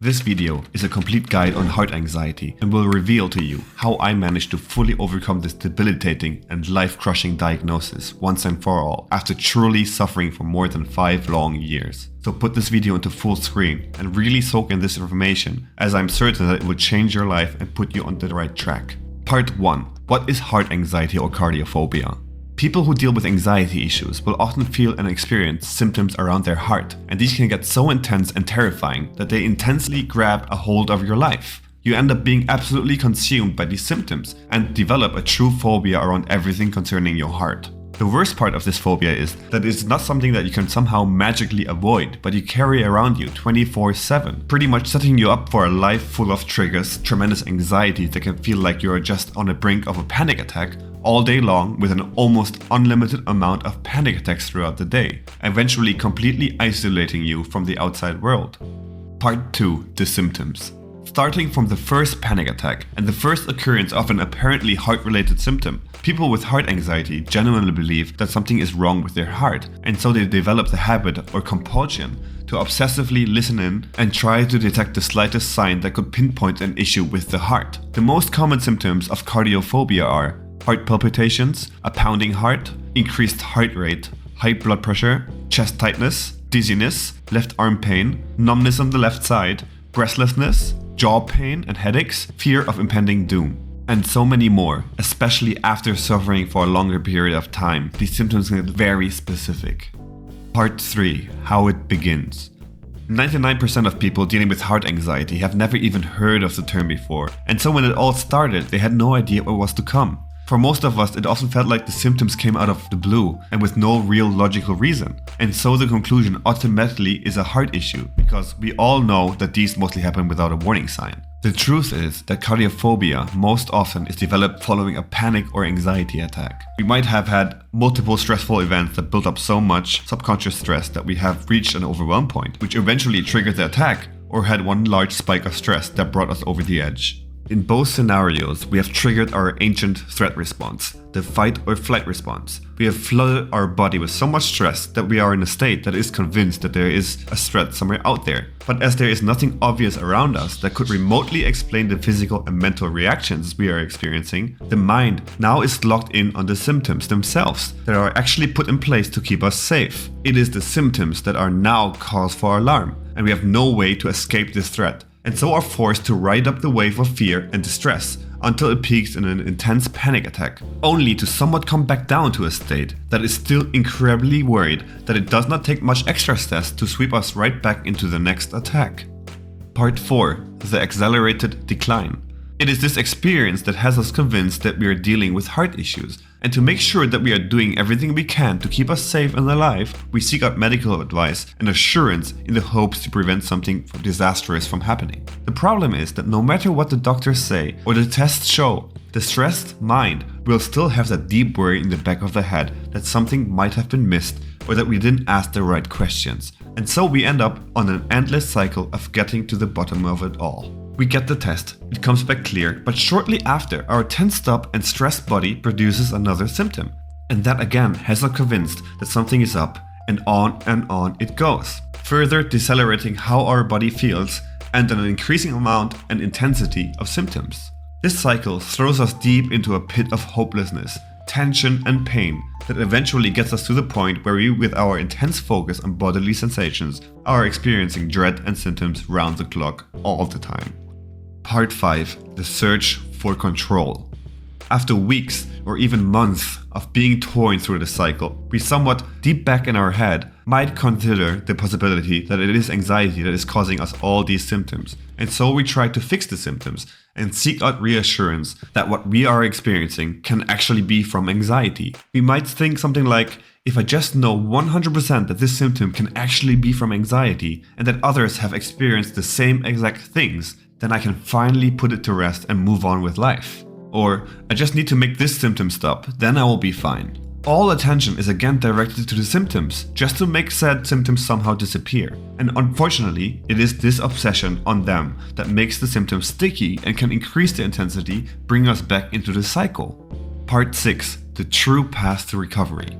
This video is a complete guide on heart anxiety and will reveal to you how I managed to fully overcome this debilitating and life-crushing diagnosis once and for all after truly suffering for more than 5 long years. So put this video into full screen and really soak in this information, as I'm certain that it will change your life and put you on the right track. Part 1. What is heart anxiety or cardiophobia? People who deal with anxiety issues will often feel and experience symptoms around their heart, and these can get so intense and terrifying that they intensely grab a hold of your life. You end up being absolutely consumed by these symptoms and develop a true phobia around everything concerning your heart. The worst part of this phobia is that it's not something that you can somehow magically avoid, but you carry around you 24/7, pretty much setting you up for a life full of triggers, tremendous anxiety that can feel like you're just on the brink of a panic attack all day long, with an almost unlimited amount of panic attacks throughout the day, eventually completely isolating you from the outside world. Part 2. The symptoms. Starting from the first panic attack and the first occurrence of an apparently heart-related symptom, people with heart anxiety genuinely believe that something is wrong with their heart, and so they develop the habit or compulsion to obsessively listen in and try to detect the slightest sign that could pinpoint an issue with the heart. The most common symptoms of cardiophobia are heart palpitations, a pounding heart, increased heart rate, high blood pressure, chest tightness, dizziness, left arm pain, numbness on the left side, breathlessness, jaw pain and headaches, fear of impending doom, and so many more. Especially after suffering for a longer period of time, these symptoms can get very specific. Part 3. How it begins. 99% of people dealing with heart anxiety have never even heard of the term before, and so when it all started, they had no idea what was to come. For most of us, it often felt like the symptoms came out of the blue and with no real logical reason. And so the conclusion automatically is a heart issue, because we all know that these mostly happen without a warning sign. The truth is that cardiophobia most often is developed following a panic or anxiety attack. We might have had multiple stressful events that built up so much subconscious stress that we have reached an overwhelm point, which eventually triggered the attack, or had one large spike of stress that brought us over the edge. In both scenarios, we have triggered our ancient threat response, the fight or flight response. We have flooded our body with so much stress that we are in a state that is convinced that there is a threat somewhere out there. But as there is nothing obvious around us that could remotely explain the physical and mental reactions we are experiencing, the mind now is locked in on the symptoms themselves that are actually put in place to keep us safe. It is the symptoms that are now cause for alarm, and we have no way to escape this threat, and so are forced to ride up the wave of fear and distress until it peaks in an intense panic attack, only to somewhat come back down to a state that is still incredibly worried that it does not take much extra stress to sweep us right back into the next attack. Part 4. The accelerated decline. It is this experience that has us convinced that we are dealing with heart issues, and to make sure that we are doing everything we can to keep us safe and alive, we seek out medical advice and assurance in the hopes to prevent something disastrous from happening. The problem is that no matter what the doctors say or the tests show, the stressed mind will still have that deep worry in the back of the head that something might have been missed or that we didn't ask the right questions. And so we end up on an endless cycle of getting to the bottom of it all. We get the test, it comes back clear, but shortly after, our tensed up and stressed body produces another symptom. And that again has us convinced that something is up, and on it goes, further decelerating how our body feels and an increasing amount and intensity of symptoms. This cycle throws us deep into a pit of hopelessness, tension and pain that eventually gets us to the point where we, with our intense focus on bodily sensations, are experiencing dread and symptoms round the clock all the time. Part 5. The search for control. After weeks or even months of being torn through the cycle, we somewhat deep back in our head might consider the possibility that it is anxiety that is causing us all these symptoms. And so we try to fix the symptoms and seek out reassurance that what we are experiencing can actually be from anxiety. We might think something like, if I just know 100% that this symptom can actually be from anxiety and that others have experienced the same exact things, then I can finally put it to rest and move on with life. Or, I just need to make this symptom stop, then I will be fine. All attention is again directed to the symptoms, just to make said symptoms somehow disappear. And unfortunately, it is this obsession on them that makes the symptoms sticky and can increase the intensity, bringing us back into the cycle. Part 6. The true path to recovery.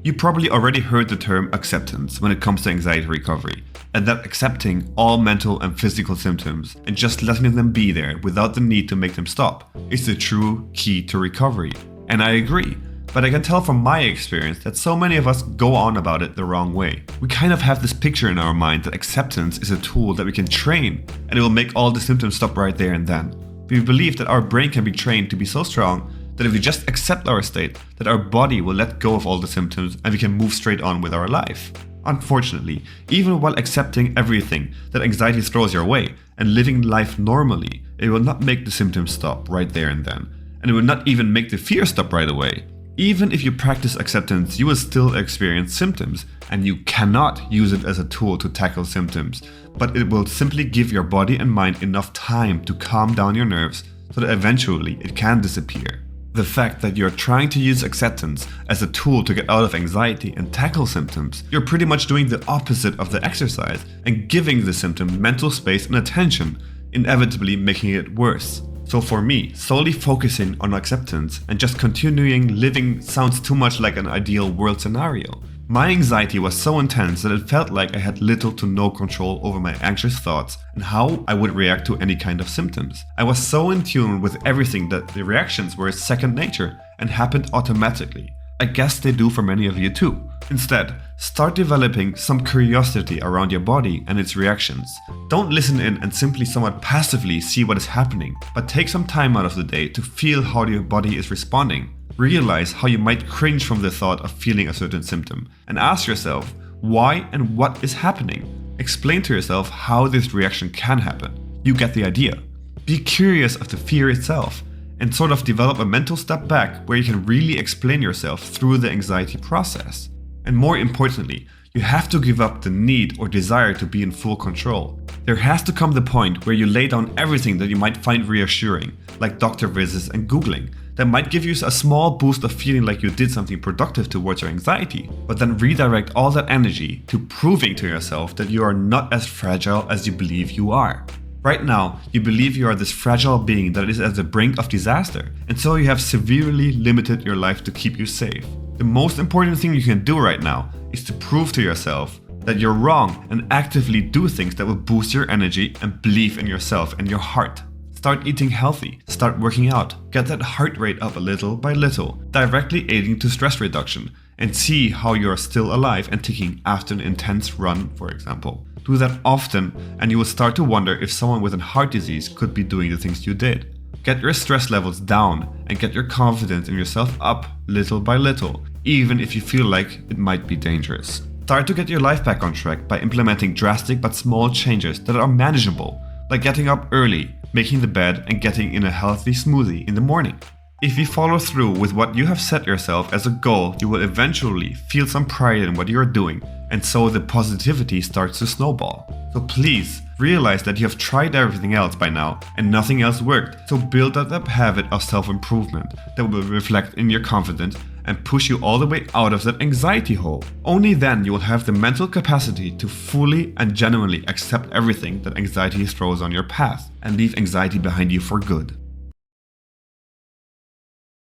You probably already heard the term acceptance when it comes to anxiety recovery, and that accepting all mental and physical symptoms and just letting them be there without the need to make them stop is the true key to recovery. And I agree, but I can tell from my experience that so many of us go on about it the wrong way. We kind of have this picture in our mind that acceptance is a tool that we can train and it will make all the symptoms stop right there and then. We believe that our brain can be trained to be so strong that if we just accept our state, that our body will let go of all the symptoms and we can move straight on with our life. Unfortunately, even while accepting everything that anxiety throws your way and living life normally, it will not make the symptoms stop right there and then. And it will not even make the fear stop right away. Even if you practice acceptance, you will still experience symptoms, and you cannot use it as a tool to tackle symptoms, but it will simply give your body and mind enough time to calm down your nerves so that eventually it can disappear. The fact that you're trying to use acceptance as a tool to get out of anxiety and tackle symptoms, you're pretty much doing the opposite of the exercise and giving the symptom mental space and attention, inevitably making it worse. So for me, solely focusing on acceptance and just continuing living sounds too much like an ideal world scenario. My anxiety was so intense that it felt like I had little to no control over my anxious thoughts and how I would react to any kind of symptoms. I was so in tune with everything that the reactions were second nature and happened automatically. I guess they do for many of you too. Instead, start developing some curiosity around your body and its reactions. Don't listen in and simply somewhat passively see what is happening, but take some time out of the day to feel how your body is responding. Realize how you might cringe from the thought of feeling a certain symptom and ask yourself why and what is happening. Explain to yourself how this reaction can happen. You get the idea. Be curious of the fear itself and sort of develop a mental step back where you can really explain yourself through the anxiety process. And more importantly, you have to give up the need or desire to be in full control. There has to come the point where you lay down everything that you might find reassuring, like doctor visits and Googling, that might give you a small boost of feeling like you did something productive towards your anxiety, but then redirect all that energy to proving to yourself that you are not as fragile as you believe you are. Right now, you believe you are this fragile being that is at the brink of disaster, and so you have severely limited your life to keep you safe. The most important thing you can do right now is to prove to yourself that you're wrong and actively do things that will boost your energy and believe in yourself and your heart. Start eating healthy, start working out, get that heart rate up a little by little, directly aiding to stress reduction, and see how you are still alive and ticking after an intense run, for example. Do that often and you will start to wonder if someone with a heart disease could be doing the things you did. Get your stress levels down and get your confidence in yourself up little by little, even if you feel like it might be dangerous. Start to get your life back on track by implementing drastic but small changes that are manageable, like getting up early, making the bed and getting in a healthy smoothie in the morning. If you follow through with what you have set yourself as a goal, you will eventually feel some pride in what you are doing, and so the positivity starts to snowball. So please realize that you have tried everything else by now and nothing else worked, so build up that habit of self-improvement that will reflect in your confidence and push you all the way out of that anxiety hole. Only then you will have the mental capacity to fully and genuinely accept everything that anxiety throws on your path and leave anxiety behind you for good.